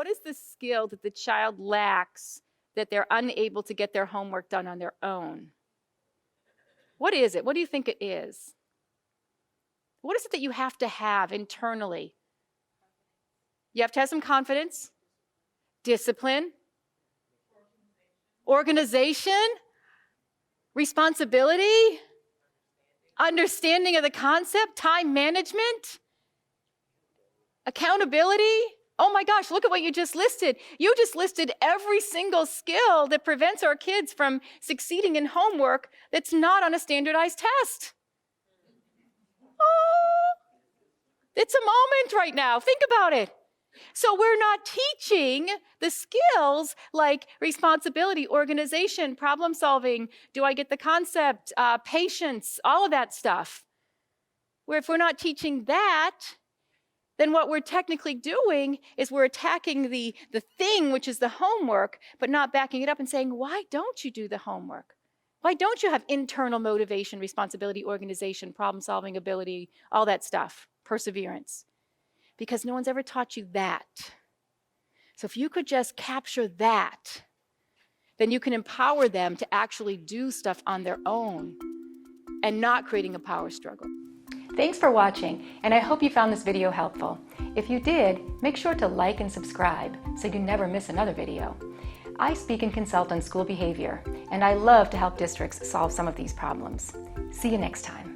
what is the skill that the child lacks that they're unable to get their homework done on their own? What is it? What do you think it is? What is it that you have to have internally? You have to have some confidence, discipline, organization, responsibility, understanding of the concept, time management, accountability. Oh my gosh, look at what you just listed. You just listed every single skill that prevents our kids from succeeding in homework that's not on a standardized test. Oh, it's a moment right now. Think about it. So we're not teaching the skills like responsibility, organization, problem solving, do I get the concept, patience, all of that stuff. Where if we're not teaching that, then what we're technically doing is we're attacking the thing, which is the homework, but not backing it up and saying, why don't you do the homework? Why don't you have internal motivation, responsibility, organization, problem-solving ability, all that stuff, perseverance? Because no one's ever taught you that. So if you could just capture that, then you can empower them to actually do stuff on their own and not creating a power struggle. Thanks for watching, and I hope you found this video helpful. If you did, make sure to like and subscribe so you never miss another video. I speak and consult on school behavior, and I love to help districts solve some of these problems. See you next time.